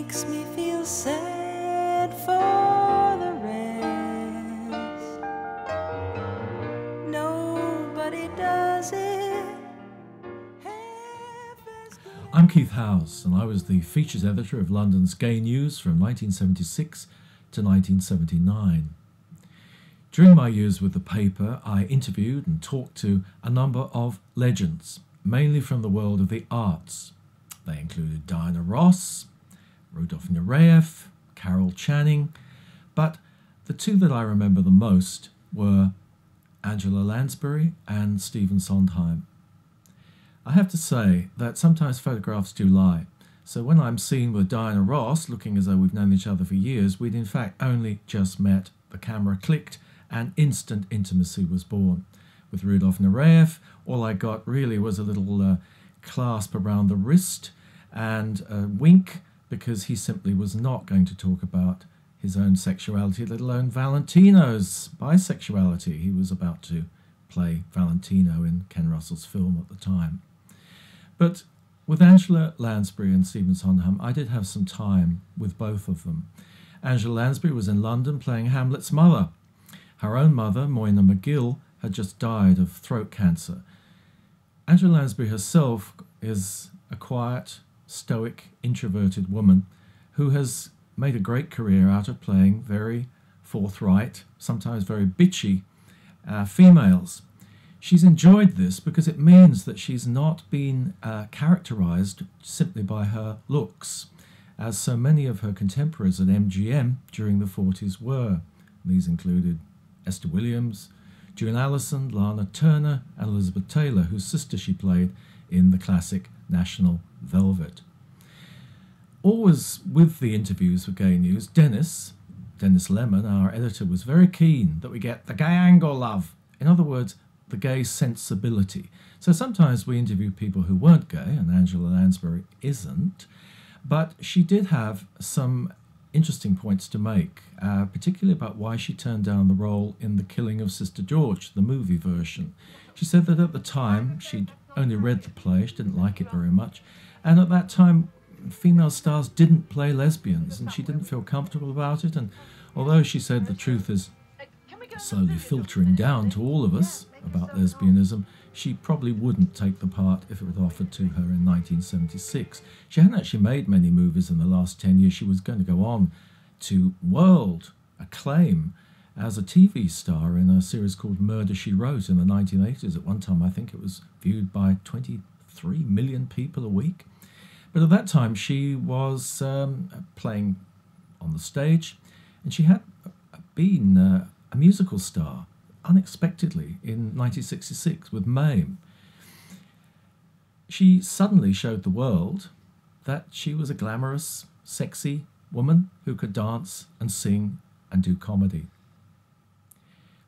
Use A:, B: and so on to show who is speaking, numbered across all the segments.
A: makes me feel sad for the rest. Nobody does it half as good.
B: I'm Keith Howes, and I was the features editor of London's Gay News from 1976 to 1979. During my years with the paper, I interviewed and talked to a number of legends, mainly from the world of the arts. They included Diana Ross, Rudolph Nureyev, Carol Channing, but the two that I remember the most were Angela Lansbury and Stephen Sondheim. I have to say that sometimes photographs do lie, so when I'm seen with Diana Ross, looking as though we've known each other for years, we'd in fact only just met, the camera clicked, and instant intimacy was born. With Rudolph Nureyev, all I got really was a little clasp around the wrist and a wink, because he simply was not going to talk about his own sexuality, let alone Valentino's bisexuality. He was about to play Valentino in Ken Russell's film at the time. But with Angela Lansbury and Stephen Sondheim, I did have some time with both of them. Angela Lansbury was in London playing Hamlet's mother. Her own mother, Moyna McGill, had just died of throat cancer. Angela Lansbury herself is a quiet, stoic, introverted woman who has made a great career out of playing very forthright, sometimes very bitchy females. She's enjoyed this because it means that she's not been characterised simply by her looks, as so many of her contemporaries at MGM during the 40s were. These included Esther Williams, June Allison, Lana Turner, and Elizabeth Taylor, whose sister she played in the classic National Velvet. Always with the interviews with Gay News, Dennis Lemon, our editor, was very keen that we get the gay angle, love. In other words, the gay sensibility. So sometimes we interview people who weren't gay, and Angela Lansbury isn't, but she did have some interesting points to make, particularly about why she turned down the role in The Killing of Sister George, the movie version. She said that at the time she'd only read the play, she didn't like it very much, and at that time female stars didn't play lesbians, and she didn't feel comfortable about it. And although she said the truth is slowly filtering down to all of us about lesbianism, she probably wouldn't take the part if it was offered to her in 1976. She hadn't actually made many movies in the last 10 years. She was going to go on to world acclaim as a TV star in a series called Murder, She Wrote in the 1980s. At one time, I think it was viewed by 23 million people a week. But at that time, she was playing on the stage, and she had been a musical star unexpectedly in 1966 with Mame. She suddenly showed the world that she was a glamorous, sexy woman who could dance and sing and do comedy.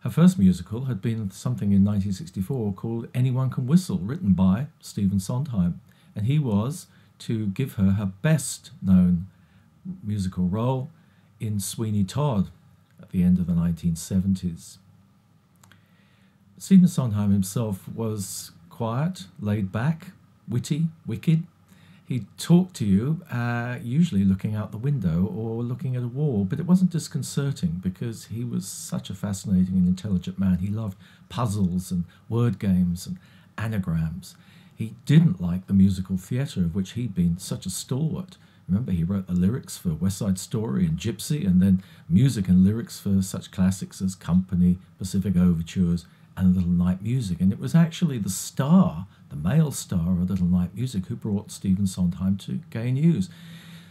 B: Her first musical had been something in 1964 called Anyone Can Whistle, written by Stephen Sondheim, and he was to give her her best known musical role in Sweeney Todd at the end of the 1970s. Stephen Sondheim himself was quiet, laid back, witty, wicked. He'd talk to you, usually looking out the window or looking at a wall, but it wasn't disconcerting because he was such a fascinating and intelligent man. He loved puzzles and word games and anagrams. He didn't like the musical theatre, of which he'd been such a stalwart. Remember, he wrote the lyrics for West Side Story and Gypsy, and then music and lyrics for such classics as Company, Pacific Overtures, and Little Night Music. And it was actually the star, the male star of Little Night Music, who brought Stephen Sondheim to Gay News.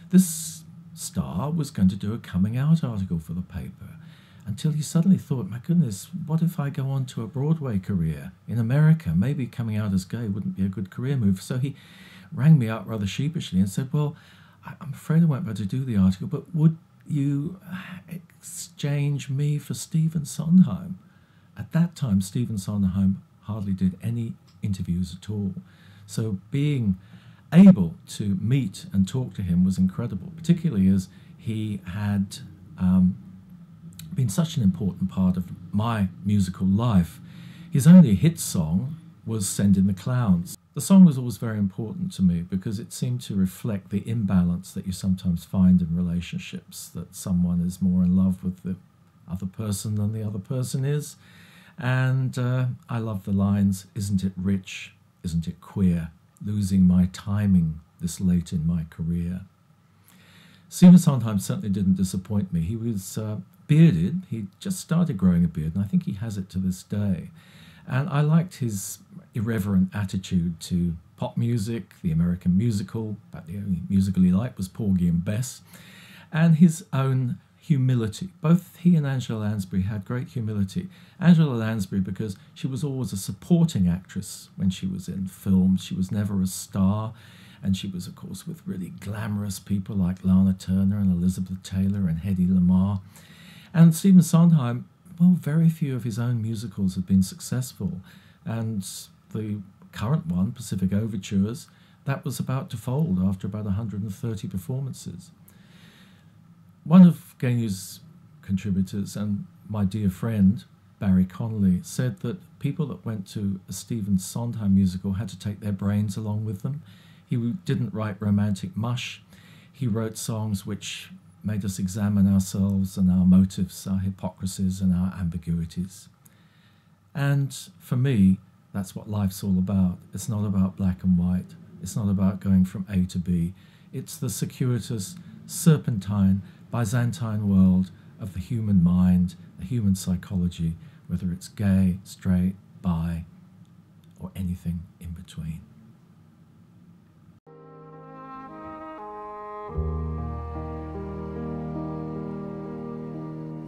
B: This star was going to do a coming out article for the paper, until he suddenly thought, my goodness, what if I go on to a Broadway career in America? Maybe coming out as gay wouldn't be a good career move. So he rang me up rather sheepishly and said, well, I'm afraid I won't be able to do the article, but would you exchange me for Stephen Sondheim? At that time, Stephen Sondheim hardly did any interviews at all. So being able to meet and talk to him was incredible, particularly as he had been such an important part of my musical life. His only hit song was Send in the Clowns. The song was always very important to me because it seemed to reflect the imbalance that you sometimes find in relationships, that someone is more in love with the other person than the other person is. And I love the lines, "Isn't it rich? Isn't it queer? Losing my timing this late in my career." Stephen Sondheim certainly didn't disappoint me. He was bearded. He just started growing a beard, and I think he has it to this day. And I liked his irreverent attitude to pop music, the American musical, but the only musical he liked was Porgy and Bess, and his own humility. Both he and Angela Lansbury had great humility. Angela Lansbury, because she was always a supporting actress when she was in films. She was never a star, and she was, of course, with really glamorous people like Lana Turner and Elizabeth Taylor and Hedy Lamarr. And Stephen Sondheim, well, very few of his own musicals have been successful. And the current one, Pacific Overtures, that was about to fold after about 130 performances. One of Gay News contributors and my dear friend, Barry Connolly, said that people that went to a Stephen Sondheim musical had to take their brains along with them. He didn't write romantic mush. He wrote songs which made us examine ourselves and our motives, our hypocrisies and our ambiguities. And for me, that's what life's all about. It's not about black and white. It's not about going from A to B. It's the circuitous, serpentine, Byzantine world of the human mind, the human psychology, whether it's gay, straight, bi, or anything in between.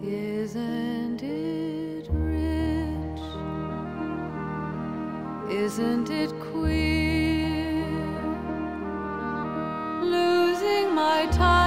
A: Isn't it rich? Isn't it queer? Losing my time